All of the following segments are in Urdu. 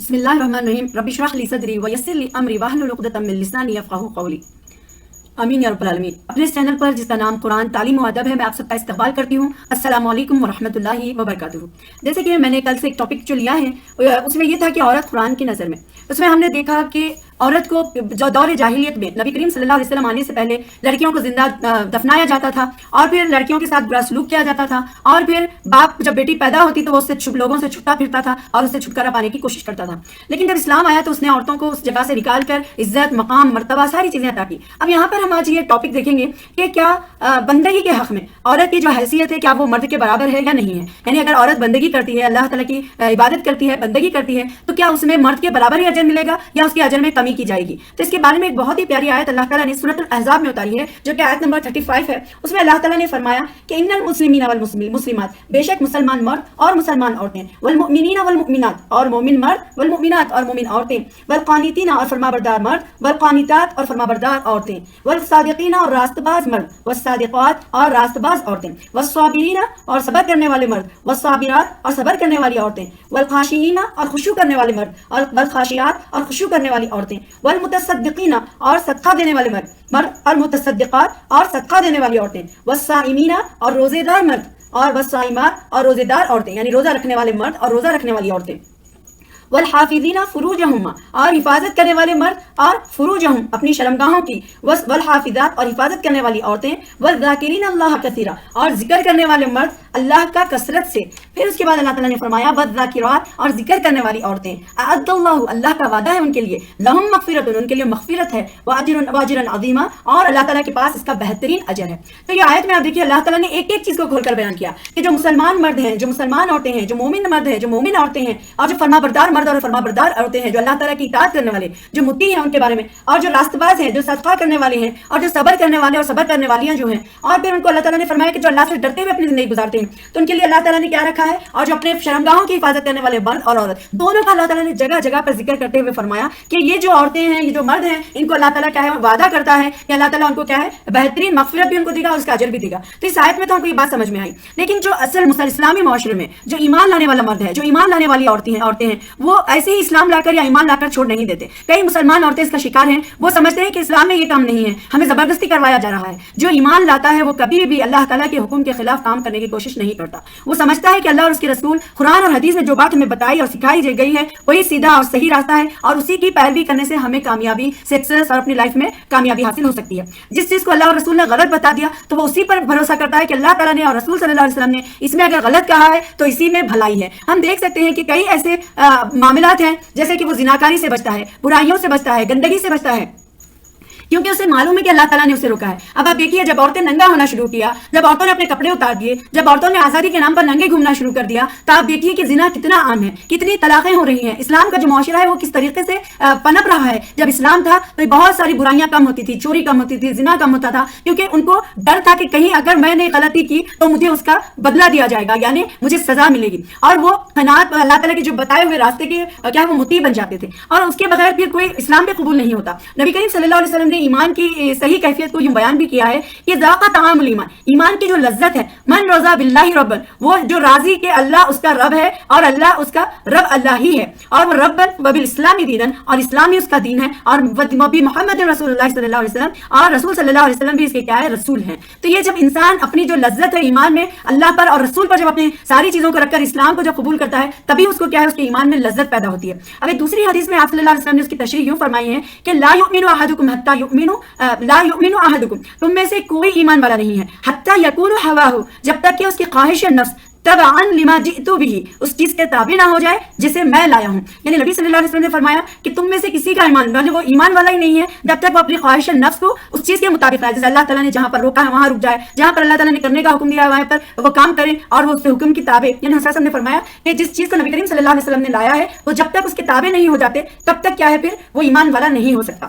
بسم اللہ الرحمن الرحیم رب اشرح لی صدری ویسر لی امری واحلل عقدۃ من لسانی یفقہوا قولی۔ آمین یا رب العالمین۔ اپنے اس چینل پر جس کا نام قرآن تعلیم و ادب ہے، میں آپ سب کا استقبال کرتی ہوں۔ السلام علیکم ورحمۃ اللہ وبرکاتہ۔ جیسے کہ میں نے کل سے ایک ٹاپک جو لیا ہے اس میں یہ تھا کہ عورت قرآن کی نظر میں، اس میں ہم نے دیکھا کہ عورت کو جو دور جاہلیت میں نبی کریم صلی اللہ علیہ وسلم آنے سے پہلے لڑکیوں کو زندہ دفنایا جاتا تھا، اور پھر لڑکیوں کے ساتھ برا سلوک کیا جاتا تھا، اور پھر باپ جب بیٹی پیدا ہوتی تو وہ اس سے لوگوں سے چھپتا پھرتا تھا اور اس سے چھٹکارا پانے کی کوشش کرتا تھا۔ لیکن جب اسلام آیا تو اس نے عورتوں کو اس جگہ سے نکال کر عزت، مقام، مرتبہ، ساری چیزیں عطا کی۔ اب یہاں پر ہم آج یہ ٹاپک دیکھیں گے کہ کیا بندگی کے حق میں عورت کی جو حیثیت ہے کیا وہ مرد کے برابر ہے یا نہیں ہے، یعنی اگر عورت بندگی کرتی ہے، اللہ تعالیٰ کی عبادت کرتی ہے، بندگی کرتی ہے، تو کیا اس میں مرد کے برابر ہی اجر ملے گا یا اس کے اجر میں کمی کی جائے گی؟ تو اس کے بارے میں ایک بہت ہی پیاری آیت اللہ تعالیٰ نے سورۃ الاحزاب میں اتاری ہے، جو کہ آیت نمبر 35 ہے۔ اس میں اللہ تعالیٰ نے فرمایا کہ ان المسلمین والمسلمات، بے شک مسلمان مرد اور مسلمان عورتیں، والمؤمنین والمؤمنات، اور مومن مرد، والمؤمنات اور مومن عورتیں، والقانتین اور فرمانبردار مرد، والقانتات اور فرمانبردار عورتیں، والصادقین اور راست باز مرد، والصادقات اور راست باز عورتیں، والصابرین اور صبر کرنے والے مرد، والصابرات اور صبر کرنے والی عورتیں، والخاشعین اور خشوع کرنے والے مرد، اور والخاشعات اور خشوع کرنے والی عورتیں، والمتصدقین اور صدقہ دینے والے مرد اور متصدقات اور صدقہ دینے والی عورتیں، والصائمین اور روزے دار مرد، اور والصائمات اور روزے دار عورتیں، یعنی روزہ رکھنے والے مرد اور روزہ رکھنے والی عورتیں، والحافظین فروجہم اور حفاظت کرنے والے مرد اور فروجہم اپنی شرمگاہوں کی، والحافظات اور حفاظت کرنے والی عورتیں، والذاکرین اللہ کثیرا اور ذکر کرنے والے مرد اللہ کا کثرت سے۔ پھر اس کے بعد اللہ تعالیٰ نے فرمایا والذاکرات اور ذکر کرنے والی عورتیں، اعد اللہ اللہ کا وعدہ ہے ان کے لیے، لہم مغفرۃ ان کے لیے مغفرت ہے، واجر عظیما اور اللہ تعالیٰ کے پاس اس کا بہترین اجر ہے۔ تو یہ آیت میں آپ دیکھیے اللہ تعالیٰ نے ایک ایک چیز کو کھول کر بیان کیا کہ جو مسلمان مرد ہیں، جو مسلمان عورتیں ہیں، جو مومن مرد ہیں، جو مومن عورتیں ہیں، اور جو فرما بردار مرد اور فرما بردار عورتیں ہیں، جو اللہ تعالیٰ کی اطاعت کرنے والے، جو مطیع ہیں ان کے بارے میں، اور جو راست باز ہیں، جو صدقہ کرنے والے ہیں، اور جو صبر کرنے والے اور صبر کرنے والیاں جو ہیں، اور پھر ان کو اللہ تعالیٰ نے فرمایا کہ جو اللہ سے ڈرتے ہوئے اپنی زندگی گزارتے ہیں تو ان کے لیے اللہ تعالیٰ نے کیا رکھا ہے، اور جو اپنے شرمگاہوں کی حفاظت کرنے والے مرد اور عورت دونوں کا اللہ تعالیٰ نے جگہ جگہ پر ذکر کرتے ہوئے فرمایا کہ یہ جو عورتیں ہیں، یہ جو مرد ہیں، ان کو اللہ تعالیٰ کیا ہے وعدہ کرتا ہے کہ اللہ تعالیٰ ان کو کیا ہے بہترین مغفرت بھی ان کو دے گا اور اس کا اجر بھی دے گا۔ تو اس آیت میں تو ہم کو یہ بات سمجھ میں آئی، لیکن جو اصل اسلامی معاشرے میں جو ایمان لانے والا مرد ہے، جو ایمان لانے والی عورتیں ہیں، وہ ایسے ہی اسلام لا کر یا ایمان لا کر چھوڑ نہیں دیتے۔ کئی مسلمان عورتیں اس کا شکار ہیں، وہ سمجھتے ہیں کہ اسلام میں یہ کام نہیں ہے، ہمیں زبردستی کروایا جا رہا ہے۔ جو ایمان لاتا ہے وہ کبھی بھی اللہ تعالیٰ کے حکم کے خلاف کام کرنے کی کوشش نہیں کرتا، وہ سمجھتا ہے کہ اللہ اور اس کے رسول قرآن اور حدیث میں جو بات ہمیں بتائی اور سکھائی گئی ہے وہی سیدھا اور صحیح راستہ ہے، اور اسی کی پیروی کرنے سے ہمیں کامیابی، سکسیس اور اپنی لائف میں کامیابی حاصل ہو سکتی ہے۔ جس چیز کو اللہ اور رسول نے غلط بتا دیا تو وہ اسی پر بھروسہ کرتا ہے کہ اللہ تعالیٰ نے اور رسول صلی اللہ علیہ وسلم نے اس میں اگر غلط کہا ہے تو اسی میں بھلائی ہے۔ ہم دیکھ سکتے ہیں کہ کئی ایسے معاملات ہیں جیسے کہ وہ زناکاری سے بچتا ہے، برائیوں سے بچتا ہے، گندگی سے بچتا ہے، کیونکہ اسے معلوم ہے کہ اللہ تعالیٰ نے اسے روکا ہے۔ اب آپ دیکھیے جب عورتیں ننگا ہونا شروع کیا، جب عورتوں نے اپنے کپڑے اتار دیے، جب عورتوں نے آزادی کے نام پر ننگے گھومنا شروع کر دیا، تو آپ دیکھیے کہ زنا کتنا عام ہے، کتنی طلاقیں ہو رہی ہیں۔ اسلام کا جو معاشرہ ہے وہ کس طریقے سے پنپ رہا ہے۔ جب اسلام تھا تو بہت ساری برائیاں کم ہوتی تھی، چوری کم ہوتی تھی، زنا کم ہوتا تھا، کیونکہ ان کو ڈر تھا کہ کہیں اگر میں نے غلطی کی تو مجھے اس کا بدلہ دیا جائے گا، یعنی مجھے سزا ملے گی، اور وہ قناعت اللہ تعالیٰ کے جو بتائے ہوئے راستے کے کیا وہ مطیع بن جاتے تھے، اور اس کے بغیر پھر کوئی اسلام پہ قبول نہیں ہوتا۔ نبی کریم صلی اللہ علیہ وسلم نے ایمان کی صحیح کیفیت کو یوں بیان بھی کیا ہے کہ ذاق طعام الایمان، ایمان کی جو لذت ہے، من رضا باللہ ربا، وہ جو راضی کہ اللہ اس کا رب ہے اور اللہ اس کا رب اللہ ہی ہے، اور وہ رب وبالاسلام دینا، اور اسلامی اس کا دین ہے، اور نبی محمد رسول اللہ صلی اللہ علیہ وسلم، اور رسول صلی اللہ علیہ وسلم بھی اس کے کیا ہے رسول ہیں۔ تو یہ جب انسان اپنی جو لذت ہے ایمان میں اللہ پر اور رسول پر جب اپنی ساری چیزوں کو رکھ کر اسلام کو جب قبول کرتا ہے تبھی اس کو کیا ہے اس کے ایمان میں لذت پیدا ہوتی ہے۔ اب ایک دوسری حدیث میں آپ صلی اللہ علیہ وسلم نے اس کی تشریح یوں فرمائی ہے کہ لا یؤمن احدکم حتی یؤمن احدکم، تم میں سے کوئی ایمان والا نہیں ہے حتی یکون ہواہ، جب تک کہ اس کی خواہش نفس تبعا لما جئت به، اس چیز کے تابع نہ ہو جائے جسے میں لایا ہوں۔ یعنی نبی صلی اللہ علیہ وسلم نے فرمایا کہ تم میں سے کسی کا ایمان، یعنی وہ ایمان والا ہی نہیں ہے جب تک وہ اپنی خواہش نفس کو اس چیز کے مطابق لائے، جیسے اللہ تعالیٰ نے جہاں پر روکا ہے وہاں رک جائے، جہاں پر اللہ تعالیٰ نے کرنے کا حکم دیا ہے وہاں پر وہ کام کریں اور وہ اس کے حکم کی تابع۔ یعنی حضرت صاحب نے فرمایا کہ جس چیز کو نبی کریم صلی اللہ علیہ وسلم نے لایا ہے وہ جب تک اس کے تابع نہیں ہو جاتے تب تک کیا ہے پھر وہ ایمان والا نہیں ہو سکتا۔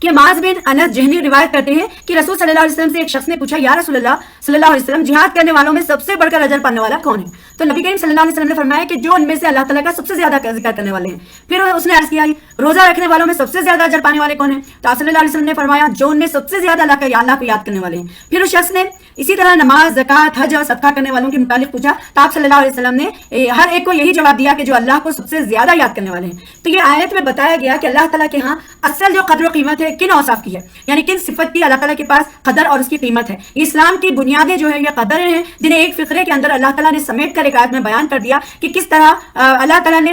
کہ معاذ بن انس جہنی روایت کرتے ہیں کہ رسول صلی اللہ علیہ وسلم سے ایک شخص نے پوچھا یا رسول اللہ صلی اللہ علیہ وسلم جہاد کرنے والوں میں سب سے بڑھ کر اجر پانے والا کون ہے؟ تو نبی کریم صلی اللہ علیہ وسلم نے فرمایا کہ جو ان میں سے اللہ تعالیٰ کا سب سے زیادہ ذکر کرنے والے ہیں. پھر اس نے عرض کیا روزہ رکھنے والوں میں سب سے زیادہ اجر پانے والے کون ہیں؟ تو آپ صلی اللہ علیہ وسلم نے فرمایا جو ان میں سب سے زیادہ اللہ کو یاد کرنے والے ہیں. پھر اس شخص نے اسی طرح نماز، زکات، حج اور صدقہ کرنے والوں کے متعلق پوچھا تو آپ صلی اللہ علیہ وسلم نے ہر ایک کو یہی جواب دیا کہ جو اللہ کو سب سے زیادہ یاد کرنے والے ہیں. تو یہ آیت میں بتایا گیا کہ اللہ تعالیٰ کے ہاں اصل جو قدر و قیمت ہے کن اوصاف کی ہے، یعنی کن صفت کی اللہ تعالیٰ کے پاس قدر اور اس کی قیمت ہے. اسلام کی بنیادیں جو ہے یہ قدریں ہیں جنہیں ایک فقرے کے اندر اللہ تعالیٰ نے سمیٹ کر ایک آیت میں بیان کر دیا کہ کس طرح اللہ تعالیٰ نے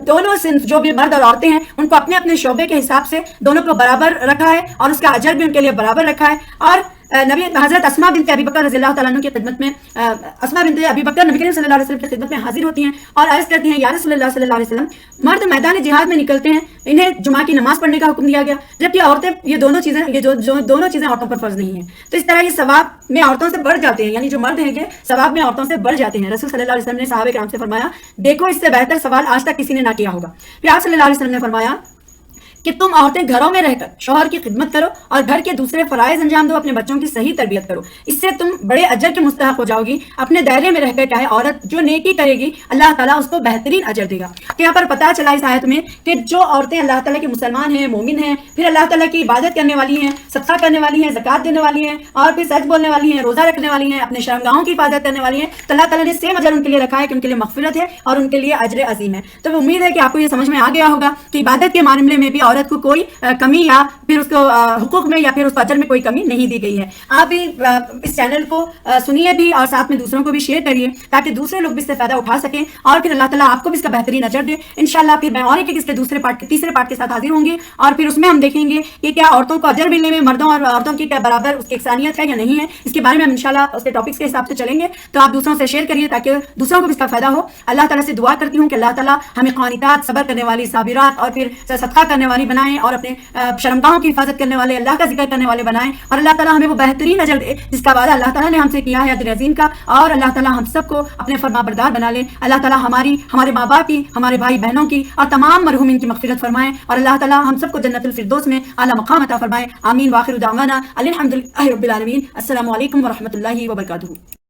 دونوں صنف جو بھی مرد اور عورتیں ہیں ان کو اپنے اپنے شعبے کے حساب سے دونوں کو برابر رکھا ہے اور اس کا اجر بھی ان کے لیے برابر رکھا ہے. اور نبی حضرت اسماء بنت ابی بکر رضی اللہ تعالیٰ عنہ کی خدمت میں اسماء بنت ابی بکر نبی کریم صلی اللہ علیہ وسلم کی خدمت میں حاضر ہوتی ہیں اور عرض کرتی ہیں یا رسول اللہ صلی اللہ علیہ وسلم مرد میدان جہاد میں نکلتے ہیں انہیں جمعہ کی نماز پڑھنے کا حکم دیا گیا جبکہ عورتیں یہ دونوں چیزیں عورتوں پر فرض نہیں ہیں. تو اس طرح یہ ثواب میں عورتوں سے بڑھ جاتے ہیں، یعنی جو مرد ہیں کہ ثواب میں عورتوں سے بڑھ جاتے ہیں. رسول صلی اللہ علیہ وسلم نے صحابہ کرام سے فرمایا دیکھو اس سے بہتر سوال آج تک کسی نے نہ کیا ہوگا. پھر آپ صلی اللہ علیہ وسلم نے فرمایا کہ تم عورتیں گھروں میں رہ کر شوہر کی خدمت کرو اور گھر کے دوسرے فرائض انجام دو، اپنے بچوں کی صحیح تربیت کرو، اس سے تم بڑے اجر کے مستحق ہو جاؤ گی. اپنے دائرے میں رہ کر چاہے عورت جو نیکی کرے گی اللہ تعالیٰ اس کو بہترین اجر دے گا. تو یہاں پر پتہ چلا اس آیت میں کہ جو عورتیں اللہ تعالیٰ کی مسلمان ہیں، مومن ہیں، پھر اللہ تعالیٰ کی عبادت کرنے والی ہیں، صدقہ کرنے والی ہیں، زکات دینے والی ہیں اور پھر سچ بولنے والی ہیں، روزہ رکھنے والی ہیں، اپنے شرمگاہوں کی حفاظت کرنے والی ہیں، تو اللہ تعالیٰ نے سیم اجر ان کے لیے رکھا ہے کہ ان کے لیے مغفرت ہے اور ان کے لیے اجر عظیم ہے. تو امید ہے کہ آپ کو یہ سمجھ میں آ گیا ہوگا کہ عبادت کے معاملے میں بھی عورت کو کوئی کمی یا پھر اس کو حقوق میں یا پھر اس اجر میں کوئی کمی نہیں دی گئی ہے. آپ بھی اس چینل کو سنیے بھی اور ساتھ میں دوسروں کو بھی شیئر کریے تاکہ دوسرے لوگ بھی اس سے فائدہ اٹھا سکیں اور پھر اللہ تعالیٰ آپ کو بھی اس کا بہترین اجر دے. انشاءاللہ پھر میں اور ایک اس کے تیسرے پارٹ کے ساتھ حاضر ہوں گی اور پھر اس میں ہم دیکھیں گے کہ کیا عورتوں کو اجر ملنے میں مردوں اور عورتوں کی کیا برابر اس کی یکسانیت ہے یا نہیں ہے. اس کے بارے میں ہم انشاءاللہ اس کے ٹاپکس کے حساب سے چلیں گے. تو آپ دوسروں سے شیئر کریے تاکہ دوسروں کو بھی اس کا فائدہ ہو. اللہ تعالیٰ سے دعا کرتی ہوں کہ اللہ تعالیٰ ہمیں قانتات، صبر کرنے والی، صابرات اور پھر صدقہ کرنے والی بنائیں اور اپنے شرمگاہوں کی حفاظت کرنے والے، اللہ کا ذکر کرنے والے بنائیں اور اللہ تعالیٰ ہمیں وہ بہترین اجر دے جس کا وعدہ اللہ تعالیٰ نے ہم سے کیا ہے اجر عظیم کا. اور اللہ تعالیٰ ہم سب کو اپنے فرما بردار بنا لے. اللہ تعالیٰ ہمارے ماں باپ کی، ہمارے بھائی بہنوں کی اور تمام مرحومین کی مغفرت فرمائیں اور اللہ تعالیٰ ہم سب کو جنت الفردوس میں اعلیٰ مقام عطا فرمائے. آمین. واخر دعوانا الحمدللہ رب العالمین. السلام علیکم ورحمۃ اللہ وبرکاتہ.